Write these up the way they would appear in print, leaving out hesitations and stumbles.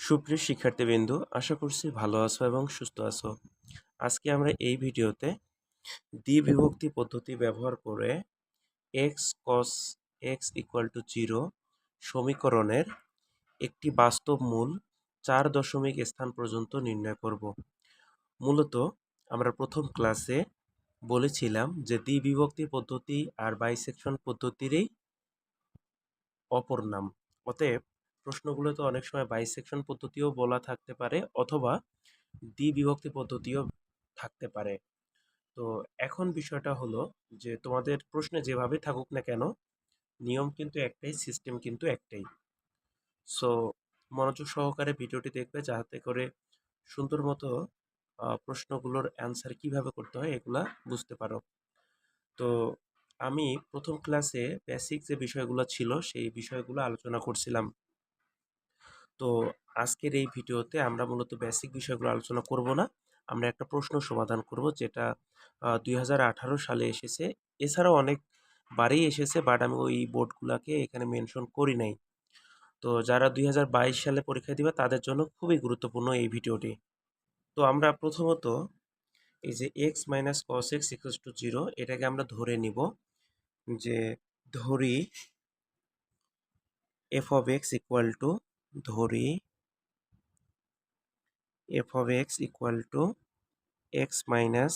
সুপ্রিয় শিক্ষার্থীবৃন্দ, আশা করছি ভালো আছো এবং সুস্থ আছো। আজকে আমরা এই ভিডিওতে দ্বিবিভক্তি পদ্ধতি ব্যবহার করে x cos x equal two 0 সমীকরণের একটি বাস্তব মূল 4 দশমিক স্থান পর্যন্ত নির্ণয় করব। মূলত আমরা প্রথম ক্লাসে বলেছিলাম যে দ্বিবিভক্তি পদ্ধতি আর বাইসেকশন পদ্ধতিরই অপর নাম। অতএব প্রশ্নগুলোতে অনেক সময় বাইসেকশন পদ্ধতিও বলা থাকতে পারে অথবা দ্বিবিভক্তি পদ্ধতিও থাকতে পারে। তো এখন বিষয়টা হলো যে তোমাদের প্রশ্নে যেভাবে থাকুক না কেন, নিয়ম কিন্তু একটাই, সিস্টেম কিন্তু একটাই। সো মনোযোগ সহকারে ভিডিওটি দেখবে যাতে করে সুন্দর মতো প্রশ্নগুলোর অ্যান্সার কিভাবে করতে হয় এগুলা বুঝতে পারো। তো আমি প্রথম ক্লাসে বেসিক যে বিষয়গুলো ছিল সেই বিষয়গুলো আলোচনা করছিলাম। তো আজকের এই ভিডিওতে আমরা মূলত বেসিক বিষয়গুলো আলোচনা করব না। আমরা একটা প্রশ্ন সমাধান করব যেটা 2018 সালে এসেছে। এছাড়াও অনেক বারেই এসেছে, বাট আমি ওই বোর্ডগুলোকে এখানে মেনশন করি নাই। তো যারা 2022 সালে পরীক্ষা দিবে তাদের জন্য খুবই গুরুত্বপূর্ণ এই ভিডিওটি। তো আমরা প্রথমত এই যে x minus cos x equals to 0 এটাকে আমরা ধরে নিব, যে ধরি f of x equal to ধরি f of x equal to x minus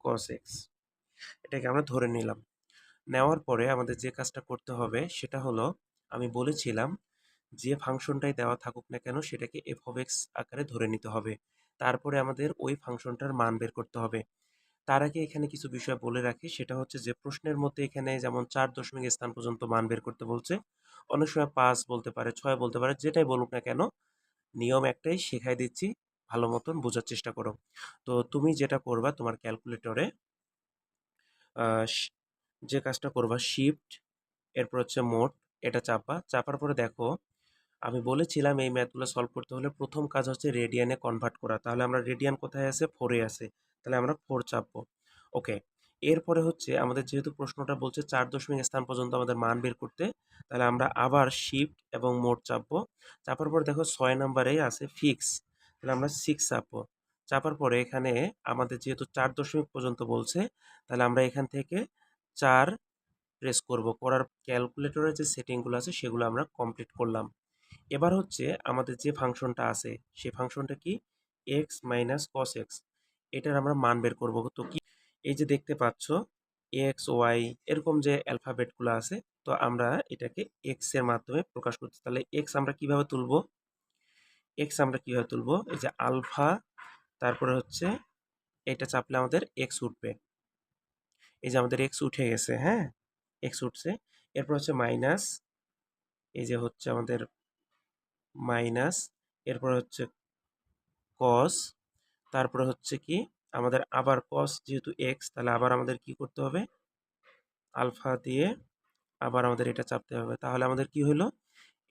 cos x, এটাকে আমরা ধরে নিলাম। নেওয়ার পরে আমাদের যে কাজটা করতে হবে সেটা হলো, আমি বলেছিলাম যে ফাংশনটাই দেওয়া থাকুক না কেন সেটাকে এফ অফ এক্স আকারে ধরে নিতে হবে। তারপরে আমাদের ওই ফাংশনটার মান বের করতে হবে। তার আগে এখানে কিছু বিষয় বলে রাখি, সেটা হচ্ছে যে প্রশ্নের মধ্যে এখানে যেমন 4 দশমিক স্থান পর্যন্ত মান বের করতে বলছে, অনেক সময় 5 বলতে পারে, 6 বলতে পারে, যেটাই বলুক না কেন নিয়ম একটাই শেখাই দিচ্ছি, ভালো মতন বোঝার চেষ্টা করো। তো তুমি যেটা করবা তোমার ক্যালকুলেটরে যে কাজটা করবা, শিফট এরপর হচ্ছে মোড, এটা চাপবা। চাপার পরে দেখো আমি বলেছিলাম এই ম্যাথগুলো সলভ করতে হলে প্রথম কাজ হচ্ছে রেডিয়ানে কনভার্ট করা। তাহলে আমরা রেডিয়ান কোথায় আছে, 4-এ আছে, তাহলে আমরা 4 চাপবো। ওকে, এরপরে হচ্ছে আমাদের যেহেতু প্রশ্নটা বলছে 4 দশমিক স্থান পর্যন্ত আমাদের মান বের করতে, তাহলে আমরা আবার শিফট এবং মোড চাপবো। চাপার পরে দেখো 6 নাম্বারেই আছে ফিক্স, তাহলে আমরা 6 চাপবো। চাপার পরে এখানে আমাদের যেহেতু 4 দশমিক পর্যন্ত বলছে, তাহলে আমরা এখান থেকে 4 প্রেস করব। করার ক্যালকুলেটরের যে সেটিংগুলো আছে সেগুলো আমরা কমপ্লিট করলাম। এবার হচ্ছে আমাদের যে ফাংশনটা আছে সেই ফাংশনটা কি, এক্স মাইনাস কস এক্স, এটার আমরা মান বের করব। তো কি, এই যে দেখতে পাচ্ছ এক্স ওয়াই এরকম যে অ্যালফাবেটগুলো আছে, তো আমরা এটাকে এক্স এর মাধ্যমে প্রকাশ করছি। তাহলে এক্স আমরা কিভাবে তুলবো, এই যে আলফা, তারপরে হচ্ছে এটা চাপলে আমাদের এক্স উঠবে। এই যে আমাদের এক্স উঠে গেছে, হ্যাঁ, এক্স উঠছে। এরপর হচ্ছে মাইনাস, এই যে হচ্ছে আমাদের মাইনাস, এরপর হচ্ছে কস, তারপরে হচ্ছে কি আমাদের আবার কস, যেহেতু এক্স তাহলে আবার আমাদের কি করতে হবে, আলফা দিয়ে আবার আমাদের এটা চাপতে হবে। তাহলে আমাদের কি হলো,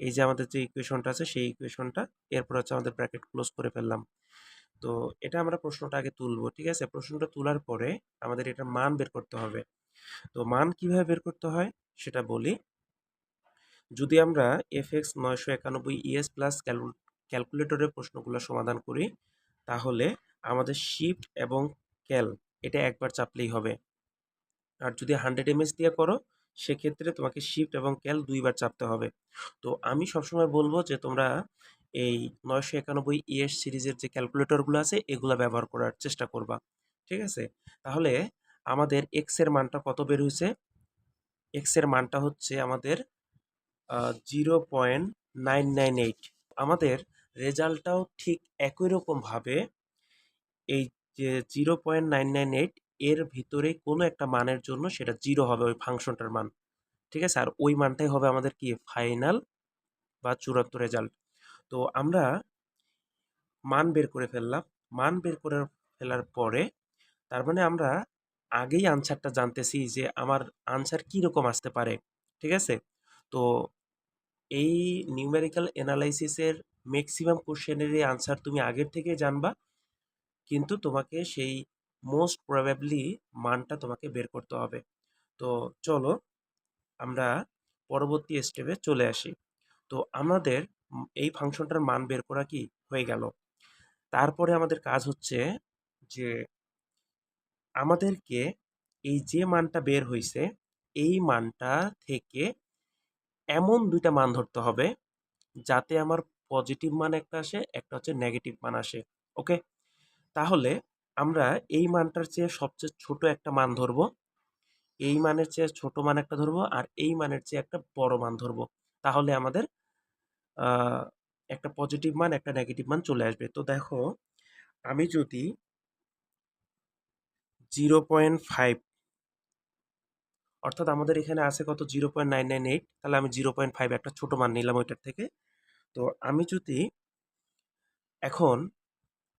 এই যে আমাদের যে ইকুয়েশনটা আছে সেই ইকুয়েশনটা, এরপর হচ্ছে আমাদের ব্র্যাকেট ক্লোজ করে ফেললাম। তো এটা আমরা প্রশ্নটা আগে তুলবো, ঠিক আছে। প্রশ্নটা তোলার পরে আমাদের এটার মান বের করতে হবে। তো মান কিভাবে বের করতে হয় সেটা বলি। যদি আমরা এফ এক্স 991 ইএস প্লাস ক্যালকুলেটরের প্রশ্নগুলো সমাধান করি, তাহলে আমাদের শিফট এবং ক্যাল এটা একবার চাপলেই হবে। আর যদি 100 এমএস দিয়ে করো সেক্ষেত্রে তোমাকে শিফট এবং ক্যাল দুইবার চাপতে হবে। তো আমি সবসময় বলবো যে তোমরা এই 991 ইএস সিরিজের যে ক্যালকুলেটরগুলো আছে এগুলো ব্যবহার করার চেষ্টা করবা, ঠিক আছে। তাহলে আমাদের এক্স এর মানটা কত বের হয়েছে, এক্স এর মানটা হচ্ছে আমাদের 0.998। আমাদের রেজাল্টটাও ঠিক একই রকমভাবে এই যে 0.998 এর ভিতরে কোনো একটা মানের জন্য সেটা 0 হবে, ওই ফাংশনটার মান, ঠিক আছে। আর ওই মানটাই হবে আমাদের কি ফাইনাল বা চূড়ান্ত রেজাল্ট। তো আমরা মান বের করে ফেললাম। মান বের করে ফেলার পরে তার মানে আমরা আগেই আনসারটা জানতেছি যে আমার আনসার কীরকম আসতে পারে, ঠিক আছে। তো এই নিউমেরিক্যাল অ্যানালাইসিসের ম্যাক্সিমাম কোশ্চেনেরই আনসার তুমি আগের থেকে জানবা, কিন্তু তোমাকে সেই মোস্ট প্রবাবলি মানটা তোমাকে বের করতে হবে। তো চলো আমরা পরবর্তী স্টেপে চলে আসি। তো আমাদের এই ফাংশনটার মান বের করা কি হয়ে গেল। তারপরে আমাদের কাজ হচ্ছে যে আমাদেরকে এই যে মানটা বের হইছে এই মানটা থেকে এমন দুইটা মান ধরতে হবে যাতে আমার পজিটিভ মান একটা আসে, একটা হচ্ছে নেগেটিভ মান আসে। ওকে, তাহলে আমরা এই মানটার চেয়ে সবচেয়ে ছোট একটা মান ধরবো, এই মানের চেয়ে ছোট মান একটা ধরবো, আর এই মানের চেয়ে একটা বড় মান ধরবো। তাহলে আমাদের আহ, একটা পজিটিভ মান একটা নেগেটিভ মান চলে আসবে। তো দেখো, আমি যদি 0.5, অর্থাৎ আমাদের এখানে আছে কত, 0.998, তাহলে আমি 0.5 একটা ছোট মান নিলাম ওইটার থেকে। তো আমি যদি এখন,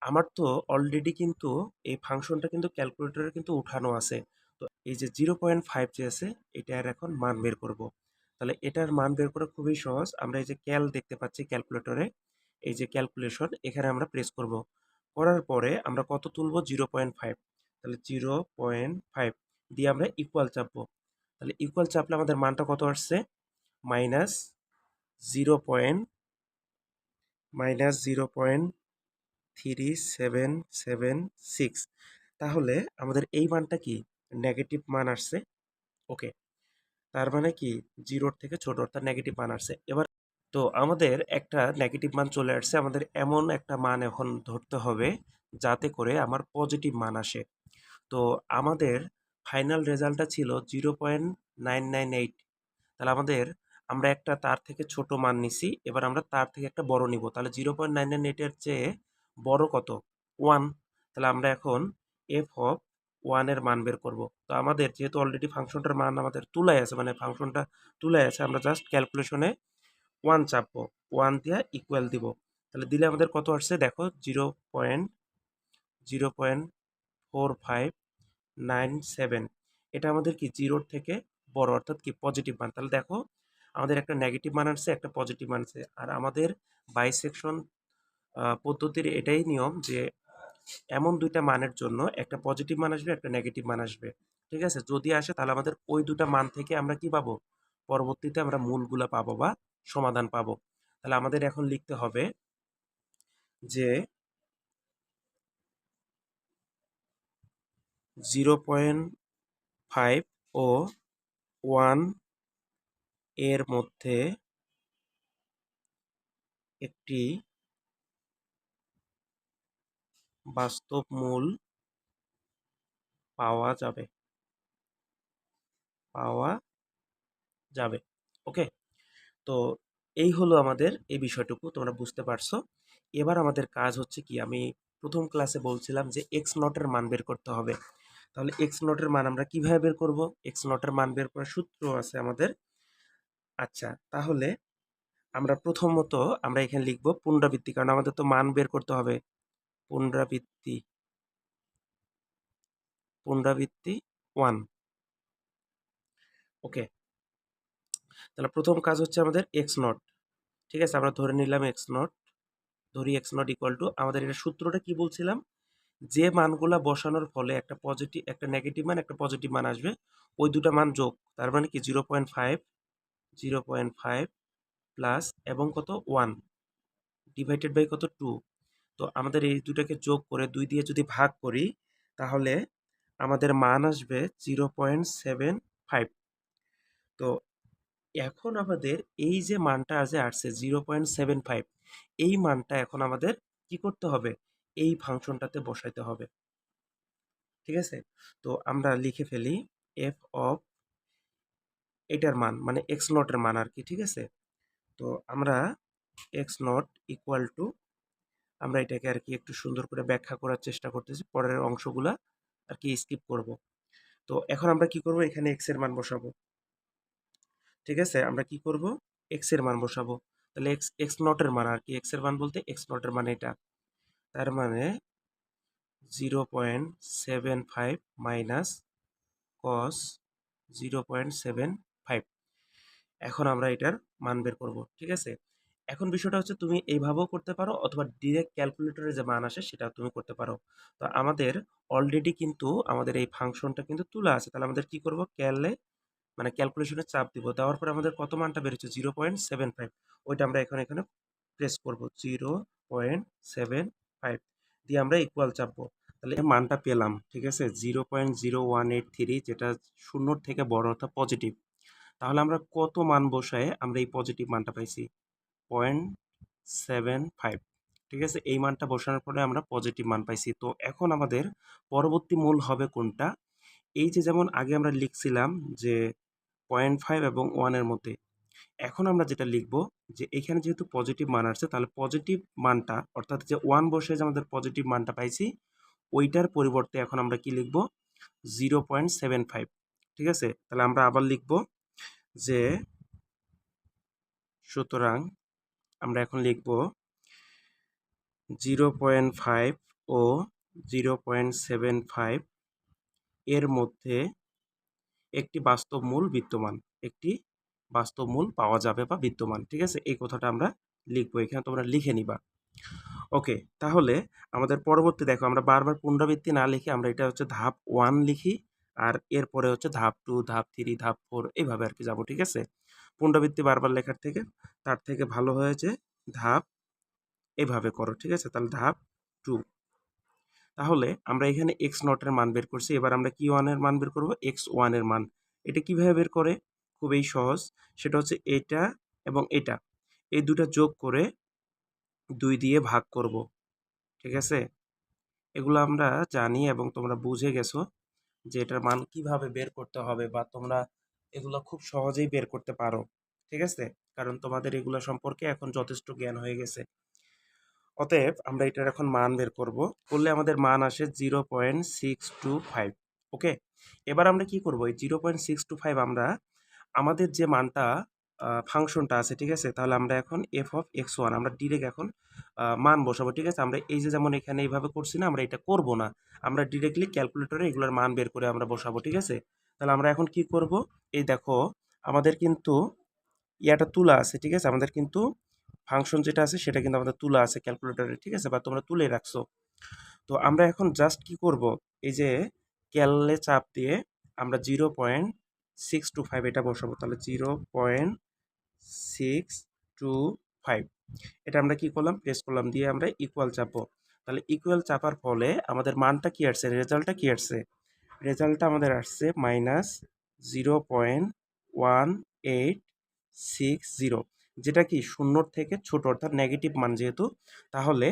আমার তো অলরেডি কিন্তু এই ফাংশনটা কিন্তু ক্যালকুলেটরে কিন্তু উঠানো আছে। তো এই যে 0.5 যে আছে এটার এখন মান বের করব। তাহলে এটার মান বের করা খুবই সহজ। আমরা এই যে ক্যাল দেখতে পাচ্ছি ক্যালকুলেটরে, এই যে ক্যালকুলেশন, এখানে আমরা প্রেস করব। করার পরে আমরা কত তুলব, 0.5। তাহলে 0.5 দিয়ে আমরা ইকুয়াল চাপবো। তাহলে ইকুয়াল চাপলে আমাদের মানটা কত আসছে, মাইনাস জিরো পয়েন্ট -0.3776। তাহলে আমাদের এই মানটা কি, নেগেটিভ মান আসছে। ওকে, তার মানে কি জিরোর থেকে ছোট, অর্থাৎ নেগেটিভ মান আসছে। এবার তো আমাদের একটা নেগেটিভ মান চলে আসছে, আমাদের এমন একটা মান এখন ধরতে হবে যাতে করে আমার পজিটিভ মান আসে। তো আমাদের ফাইনাল রেজাল্টটা ছিল 0.998। তাহলে আমরা একটা তার থেকে ছোট মান নিছি, এবার আমরা তার থেকে একটা বড় নিব। তাহলে 0.998-এর চেয়ে বড় কত, 1। তাহলে আমরা এখন এফ অফ 1-এর মান বের করব। তো আমাদের যেহেতু অলরেডি ফাংশনটার মান আমাদের তুলাই আছে, মানে ফাংশনটা তুলাই আছে, আমরা জাস্ট ক্যালকুলেশনে 1 চাপবো, 1 দিয়ে ইকুয়াল দিব। তাহলে দিলে আমাদের কত আসছে দেখো, 0.04597। এটা আমাদের কি জিরোর থেকে বড়, অর্থাৎ কি পজিটিভ মান। তাহলে দেখো, আমাদের একটা নেগেটিভ মান আসছে, একটা পজিটিভ মান আসছে। আর আমাদের বাইসেকশন পদ্ধতির এটাই নিয়ম যে এমন দুইটা মানের জন্য একটা পজিটিভ মান আসবে, একটা নেগেটিভ মান আসবে। ঠিক আছে, যদি আসে তাহলে আমাদের ওই দুটা মান থেকে আমরা কি পাবো, পরবর্তীতে আমরা মূলগুলা পাবো বা সমাধান পাবো। তাহলে আমাদের এখন লিখতে হবে যে 0.5 ও 1 এর মধ্যে একটি বাস্তব মূল পাওয়া যাবে, পাওয়া যাবে। ওকে, তো এই হলো আমাদের এই বিষয়টুকু, তোমরা বুঝতে পারছো। এবার আমাদের কাজ হচ্ছে কি, আমি প্রথম ক্লাসে বলছিলাম যে এক্স নটের মান বের করতে হবে। তাহলে এক্স নটের মান আমরা কিভাবে বের করব, এক্স নটের মান বের করার সূত্র আছে আমাদের। আচ্ছা, তাহলে আমরা প্রথমত আমরা এখানে লিখব পুনরাবৃত্তি, কারণ আমাদের তো মান বের করতে হবে। পুনরাবৃত্তি, পুনরাবৃত্তি 1। ওকে, তাহলে প্রথম কাজ হচ্ছে আমাদের এক্স নট। ঠিক আছে, আমরা ধরে নিলাম এক্স নট, ধরি এক্স নট ইকুয়াল টু, আমাদের এটা সূত্রটা কি বলছিলাম, যে মানগুলা বসানোর ফলে একটা পজিটিভ, একটা নেগেটিভ মান, একটা পজিটিভ মান আসবে, ওই দুটা মান যোগ। তার মানে কি 0.5, 0.5 প্লাস এবং কত 1 ডিভাইডেড বাই কত 2। তো আমাদের এই দুটাকে যোগ করে 2 দিয়ে যদি ভাগ করি তাহলে আমাদের মান আসবে 0.75। তো এখন আমাদের এই যে মানটা আছে আসছে 0.75, এই মানটা এখন আমাদের কি করতে হবে, এই ফাংশনটাতে বসাইতে হবে। ঠিক আছে, তো আমরা লিখে ফেলি এফ অফ এটার মান, মানে এক্স নটের মান আর কি। ঠিক আছে, তো আমরা এক্স নট ইকুয়াল টু, আমরা এটাকে আর কি একটু সুন্দর করে ব্যাখ্যা করার চেষ্টা করতেছি, পরের অংশগুলা আর কি স্কিপ করব। তো এখন আমরা কি করব, এখানে এক্স এর মান বসাবো। ঠিক আছে, আমরা কি করব, এক্স এর মান বসাবো। তাহলে এক্স এক্স নটের মান আর কি, এক্স এর মান বলতে এক্স নটের মান এটা, তার মানে 0.75 মাইনাস কস 0.75। এখন আমরা এটার মান বের করব। ঠিক আছে, এখন বিষয়টা হচ্ছে তুমি এইভাবেও করতে পারো অথবা ডিরেক্ট ক্যালকুলেটরে যে মান আসে সেটা তুমি করতে পারো। তো আমাদের অলরেডি কিন্তু আমাদের এই ফাংশনটা কিন্তু তোলা আছে। তাহলে আমাদের কি করব, মানে ক্যালকুলেশনে চাপ দিব, দেওয়ার পরে আমাদের কত মানটা বেরোচ্ছে, 0.75। ওইটা আমরা এখানে প্রেস করব 0.75 দিয়ে আমরা ইকুয়াল চাপবো। তাহলে মানটা পেলাম, ঠিক আছে, 0.0183, যেটা শূন্যর থেকে বড় অর্থাৎ পজিটিভ। তাহলে আমরা কত মান বসায় আমরা এই পজিটিভ মানটা পাইছি? 0.75, ঠিক আছে। এই মানটা বসানোর পরে আমরা পজিটিভ মান পাইছি। তো এখন আমাদের পরবর্তী মূল হবে কোনটা? এই যে যেমন আগে আমরা লিখছিলাম যে 0.5 এবং 1 এর মধ্যে, এখন আমরা যেটা লিখব যে এখানে যেহেতু পজিটিভ মান আসছে, তাহলে পজিটিভ মানটা অর্থাৎ যে 1 বসে যে আমাদের পজিটিভ মানটা পাইছি, ওইটার পরিবর্তে এখন আমরা কি লিখব? 0.75, ঠিক আছে। তাহলে আমরা আবার লিখব যে সুতরাং আমরা এখন লিখব 0.5 ও 0.75 এর মধ্যে একটি বাস্তব মূল বিদ্যমান, একটি বাস্তব মূল পাওয়া যাবে বা বিদ্যমান, ঠিক আছে। এই কথাটা আমরা লিখবো, এখানে তোমরা লিখে নিবা। ওকে, তাহলে আমাদের পরবর্তী দেখো, আমরা বারবার পুনরাবৃত্তি না লিখে আমরা এটা হচ্ছে ধাপ 1 লিখি, আর এরপরে হচ্ছে ধাপ 2, ধাপ 3, ধাপ 4, এইভাবে আর কি যাবো, ঠিক আছে। পুনরাবৃত্তি বারবার লেখার থেকে তার থেকে ভালো হয়েছে ধাপ এভাবে করো, ঠিক আছে। তাহলে ধাপ 2। তাহলে আমরা এখানে এক্স নটের মান বের করছি, এবার আমরা কি ওয়ানের মান বের করবো? এক্স ওয়ানের মান। এটা কিভাবে বের করে? খুবই সহজ, সেটা হচ্ছে এটা এবং এটা, এই দুটা যোগ করে 2 দিয়ে ভাগ করব, ঠিক আছে। এগুলো আমরা জানি এবং তোমরা বুঝে গেছো যে এটার মান কিভাবে বের করতে হবে, বা তোমরা এগুলো খুব সহজেই বের করতে পারো, ঠিক আছে, কারণ তোমাদের এগুলো সম্পর্কে এখন যথেষ্ট জ্ঞান হয়ে গেছে। অতএব আমরা এটার এখন মান বের করব, করলে আমাদের মান আসে 0.625। ওকে, এবার আমরা কি করব? এই 0.625 আমরা আমাদের যে মানটা ফাংশনটা আছে, ঠিক আছে, তাহলে আমরা এখন এফ অফ এক্স ওয়ান আমরা ডিরেক্ট এখন মান বসাবো, ঠিক আছে। আমরা এই যে যেমন এখানে এইভাবে করছি না, আমরা এটা করব না, আমরা ডিরেক্টলি ক্যালকুলেটরে এগুলোর মান বের করে আমরা বসাবো, ঠিক আছে। তাহলে আমরা এখন কি করব? এই দেখো, আমাদের কিন্তু ইয়াটা তুলা আছে, ঠিক আছে, আমাদের কিন্তু ফাংশন যেটা আছে সেটা কিন্তু আমাদের তুলা আছে ক্যালকুলেটরে, ঠিক আছে, বা তোমরা তুলে রাখছো। তো আমরা এখন জাস্ট কি করব? এই যে ক্যালে চাপ দিয়ে আমরা 0.625 এটা বসাবো। তাহলে 0.625 এটা আমরা কি করলাম? প্রেস করলাম, দিয়ে আমরা ইকুয়াল চাপবো। তাহলে ইকুয়াল চাপার ফলে আমাদের মানটা কি আসছে? রেজাল্টটা কি আসছে? রেজাল্টটা আমাদের আসছে -0.1860, যেটা কি শূন্যর থেকে ছোট অর্থাৎ নেগেটিভ মান যেহেতু, তাহলে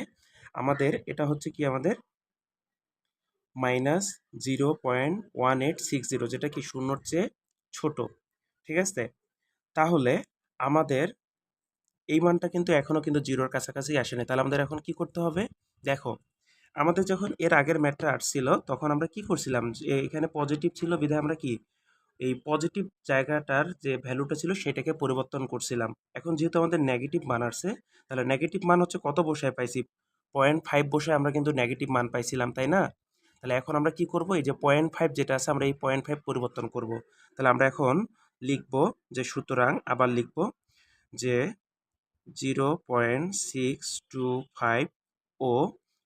আমাদের এটা হচ্ছে কি আমাদের -0.1860, যেটা কি শূন্যর চেয়ে ছোট, ঠিক আছে। তাহলে আমাদের এই মানটা কিন্তু এখনো কিন্তু জিরোর কাছাকাছি আসেনি। তাহলে আমাদের এখন কি করতে হবে? দেখো, আমাদের যখন এর আগের ম্যাথটা আসছিল তখন আমরা কি করছিলাম? যে এখানে পজিটিভ ছিল বিধায় আমরা কি এই পজিটিভ জায়গাটার যে ভ্যালুটা ছিল সেটাকে পরিবর্তন করছিলাম। এখন যেহেতু আমাদের নেগেটিভ মান আসছে, তাহলে নেগেটিভ মান হচ্ছে কত বসায় পাইছি? 0.5 বসায় আমরা কিন্তু নেগেটিভ মান পাইছিলাম, তাই না? তাহলে এখন আমরা কি করব? এই যে 0.5 যেটা আছে আমরা এই 0.5 পরিবর্তন করব। তাহলে আমরা এখন লিখব যে সুতরাং আবার লিখব যে 0.625 ও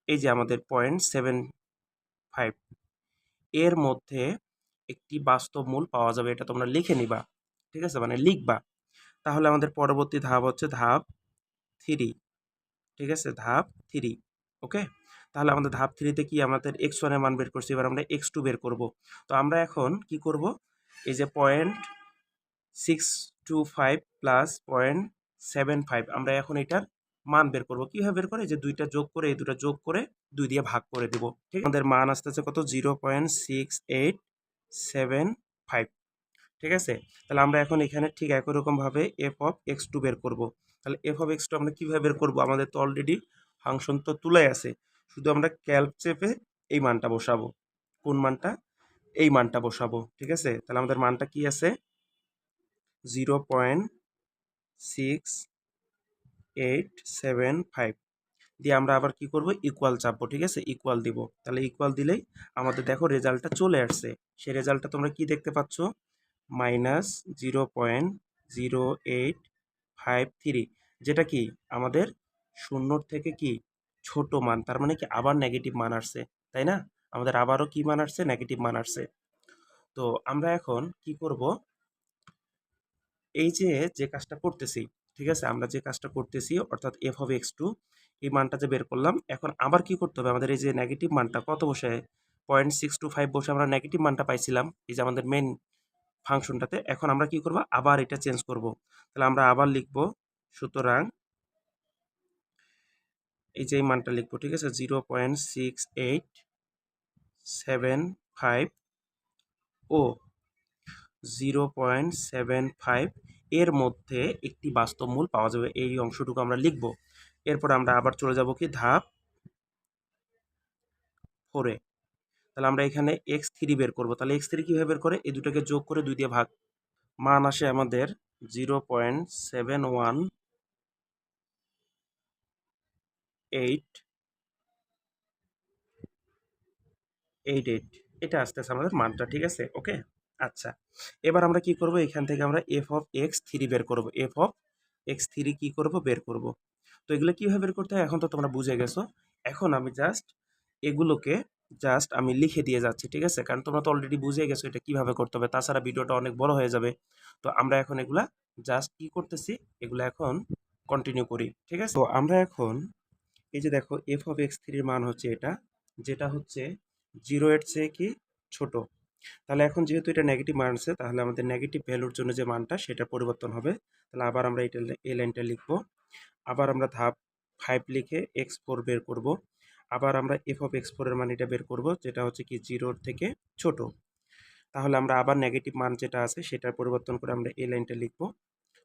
এই যে আমাদের 0.75 এর মধ্যে একটি বাস্তব মূল পাওয়া যাবে, এটা তোমরা লিখে নিবা, ঠিক আছে, মানে লিখবা। তাহলে আমাদের পরবর্তী ধাপ হচ্ছে ধাপ 3, ঠিক আছে, ধাপ 3। ওকে, তাহলে আমাদের ধাপ 3 তে কি আমাদের x1 এর মান বের করছি, এবার আমরা x2 বের করব। তো আমরা এখন কি করব? এই যে 0.625 প্লাস 0.75 আমরা এখন এটার মান বের করব। কিভাবে বের করে? যে দুইটা যোগ করে, এই দুটা যোগ করে 2 দিয়ে ভাগ করে দেব, ঠিক আছে। আমাদের মান আসতেছে কত? 0.6875, ঠিক আছে। তাহলে আমরা এখন এখানে ঠিক একই রকমভাবে এফ অফ এক্স টু বের করব। তাহলে এফ অফ এক্স টু আমরা কীভাবে বের করব? আমাদের তো অলরেডি ফাংশন তো তুলাই আছে, শুধু আমরা ক্যালক চেপে এই মানটা বসাবো। কোন মানটা? এই মানটা বসাবো, ঠিক আছে। তাহলে আমাদের মানটা কি আছে? 0.6875 দিয়ে আমরা আবার কি করব? ইকুয়াল চাপবো, ঠিক আছে, ইকুয়াল দিব। তাহলে ইকুয়াল দিলেই আমাদের দেখো রেজাল্টটা চলে আসছে। সেই রেজাল্টটা তোমরা কি দেখতে পাচ্ছ? -0.0853, যেটা কি আমাদের শূন্যর থেকে কি ছোট মান, তার মানে কি আবার নেগেটিভ মান আসছে, তাই না? আমাদের আবারও কি মান আসছে? নেগেটিভ মান আসছে। তো আমরা এখন কি করব? এই যে যে কাজটা করতেছি, ঠিক আছে, আমরা যে কাজটা করতেছি অর্থাৎ এফ অফ এক্স টু এই মানটা যে বের করলাম, এখন আবার কি করতে হবে আমাদের, এই যে নেগেটিভ মানটা কত বসে 0.625 বসে আমরা নেগেটিভ মানটা পাইছিলাম এই যে আমাদের মেইন ফাংশনটাতে। এখন আমরা কি করব, আবার এটা চেঞ্জ করব। তাহলে আমরা আবার লিখব, সুতরাং এই যে এই মানটা লিখবো, ঠিক আছে, 0.6875 ও 0.75 এর মধ্যে একটি বাস্তব মূল পাওয়া যাবে, এই অংশটুকু আমরা লিখব। এরপর আমরা আবার চলে যাব কি ধাপ 4-এ। তাহলে আমরা এখানে x3 বের করব। তাহলে x3 কিভাবে বের করে, এই দুটোকে যোগ করে 2 দিয়ে ভাগ, মান আসে আমাদের 0.7188, এটা আসতেছে আমাদের মানটা, ঠিক আছে, ওকে। আচ্ছা, এবার আমরা কি করব, এখান থেকে আমরা এফ অফ এক্স থ্রি বের করব, এফ অফ এক্স থ্রি কি করব, বের করব। তো এগুলো কিভাবে বের করতে হয় এখন তো তোমরা বুঝে গেছো। এখন আমি জাস্ট এগুলোকে আমি লিখে দিয়ে যাচ্ছি, ঠিক আছে, কারণ তোমরা তো অলরেডি বুঝে গেছো এটা কিভাবে করতে হবে, তাছাড়া ভিডিওটা অনেক বড় হয়ে যাবে। তো আমরা এখন এগুলা জাস্ট কি করতেছি, এগুলা এখন কন্টিনিউ করি, ঠিক আছে। তো আমরা এখন এই যে দেখো এফ অফ এক্স থ্রির মান হচ্ছে এটা, যেটা হচ্ছে 0 এর চেয়ে কি ছোট। তাহলে এখন যেহেতু এটা নেগেটিভ মান আছে, তাহলে আমাদের নেগেটিভ ভ্যালুর জন্য যে মানটা সেটা পরিবর্তন হবে। তাহলে আবার আমরা এটা এই লাইনটা লিখবো, আবার আমরা ধাপ 5 লিখে x4 বের করব। আবার আমরা এফ অফ x4 এর মান এটা বের করব, যেটা হচ্ছে কি 0 থেকে ছোট। তাহলে আমরা আবার নেগেটিভ মান যেটা আছে সেটার পরিবর্তন করে আমরা এই লাইনটা লিখবো,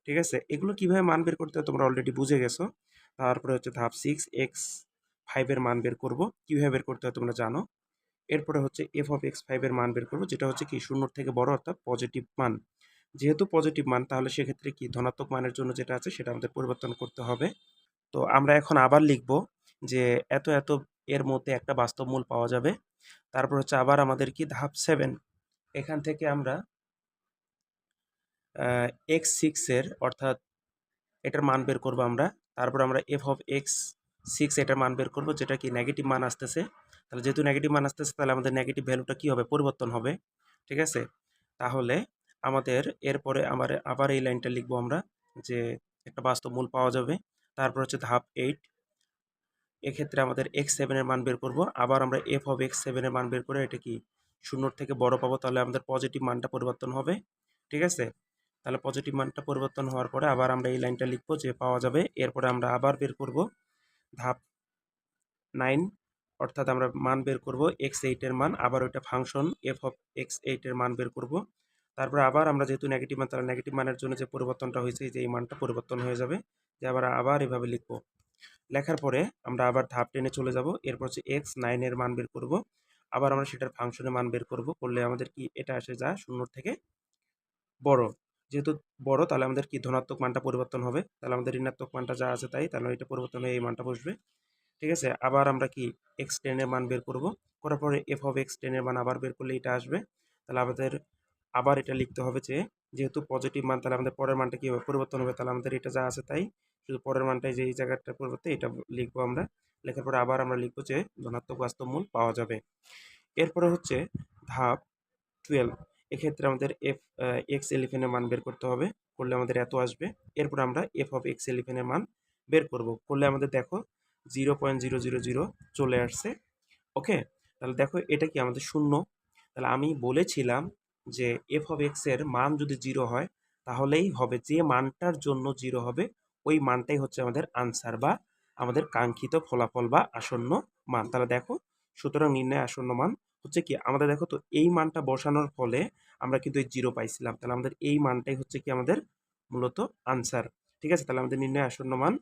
ঠিক আছে। এগুলো কিভাবে মান বের করতে হয় তোমরা অলরেডি বুঝে গেছো। তারপরে হচ্ছে ধাপ 6 x5 এর মান বের করব, কিভাবে বের করতে হয় তোমরা জানো। এরপরে হচ্ছে এফ অফ x5 এর মান বের করব, যেটা হচ্ছে কি 0 থেকে বড় অর্থাৎ পজিটিভ মান। যেহেতু পজিটিভ মান, তাহলে সেক্ষেত্রে কি ধনাত্মক মানের জন্য যেটা আছে সেটা আমাদের পরিবর্তন করতে হবে। তো আমরা এখন আবার লিখব যে এত এত এর মধ্যে একটা বাস্তব মূল পাওয়া যাবে। তারপর হচ্ছে আবার আমাদের কি ধাপ 7, এখান থেকে আমরা x6 এর অর্থাৎ এটার মান বের করব আমরা। তারপর আমরা এফ অফ x6 এটার মান বের করব, যেটা কি নেগেটিভ মান আসতেছে। তাহলে যেহেতু নেগেটিভ মান আসতেছে, তাহলে আমাদের নেগেটিভ ভ্যালুটা কি হবে, পরিবর্তন হবে, ঠিক আছে। তাহলে আমাদের এরপরে আবার এই লাইনটা লিখবো আমরা, যে একটা বাস্তব মূল পাওয়া যাবে। তারপর হচ্ছে ধাপ 8, এক্ষেত্রে আমাদের x7 এর মান বের করব। আবার আমরা এফ অফ x7 এর মান বের করে এটা কি 0 থেকে বড় পাবো, তাহলে আমাদের পজিটিভ মানটা পরিবর্তন হবে, ঠিক আছে। তাহলে পজিটিভ মানটা পরিবর্তন হওয়ার পরে আবার আমরা এই লাইনটা লিখবো যে পাওয়া যাবে। এরপরে আমরা আবার বের করব ধাপ 9, অর্থাৎ আমরা মান বের করব x8 এর মান, আবার ওইটা ফাংশন এফ অফ x8 এর মান বের করব। তারপর আবার আমরা যেহেতু নেগেটিভ মান, তাহলে নেগেটিভ মানের জন্য যে পরিবর্তনটা হয়েছে যে এই মানটা পরিবর্তন হয়ে যাবে, যে আবার এভাবে লিখবো। লেখার পরে আমরা আবার ধাপ 10 চলে যাব। এরপর হচ্ছে x9 এর মান বের করব। আবার আমরা সেটার ফাংশনের মান বের করব, করলে আমাদের কি এটা আসে যা 0 থেকে বড়। যেহেতু বড়, তাহলে আমাদের কি ধনাত্মক মানটা পরিবর্তন হবে। তাহলে আমাদের ঋণাত্মক মানটা যা আছে তাই, তাহলে এটা পরিবর্তন হয়ে এই মানটা বসবে, ঠিক আছে। আবার আমরা কি x10 এর মান বের করব, করার পরে এফ অফ x10 এর মান আবার বের করলে এটা আসবে। তাহলে আমাদের আবার এটা লিখতে হবে যে যেহেতু পজিটিভ মান, তাহলে আমাদের পরের মানটা কি হবে, পরিবর্তন হবে। তাহলে আমাদের এটা যা আছে তাই, শুধু পরের মানটাই যে এই জায়গাটার পরিবর্তে এটা লিখবো আমরা। লেখার পরে আবার আমরা লিখবো যে ধনাত্মক বাস্তব মূল পাওয়া যাবে। এরপরে হচ্ছে ধাপ 12, এক্ষেত্রে আমাদের x11 এর মান বের করতে হবে, করলে আমাদের এত আসবে। এরপর আমরা এফ অফ x11 এর মান বের করব, করলে আমাদের দেখো 0.000 চলে আসছে, ওকে। তাহলে দেখো এটা কি আমাদের শূন্য। তাহলে আমি বলেছিলাম যে এফ অফ এক্স এর মান যদি 0 হয়, তাহলেই হবে যে মানটার জন্য 0 হবে ওই মানটাই হচ্ছে আমাদের আনসার বা আমাদের কাঙ্ক্ষিত ফলাফল বা আসন্ন মান। তাহলে দেখো, সুতরাং নির্ণয় আসন্ন মান হচ্ছে কি আমাদের, দেখো তো এই মানটা বসানোর ফলে আমরা কিন্তু এই 0 পাইছিলাম। তাহলে আমাদের এই মানটাই হচ্ছে কি আমাদের মূলত আনসার, ঠিক আছে। তাহলে আমাদের নির্ণয় আসন্ন মান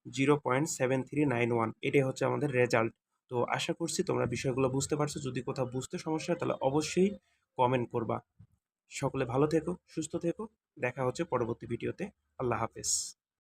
0.7391, এটাই হচ্ছে আমাদের রেজাল্ট। তো আশা করছি তোমরা বিষয়গুলো বুঝতে পারছো। যদি কোথাও বুঝতে সমস্যা হয় তাহলে অবশ্যই কমেন্ট করবা। সকলে ভালো থেকো, সুস্থ থেকো, দেখা হচ্ছে পরবর্তী ভিডিওতে। আল্লাহ হাফেজ।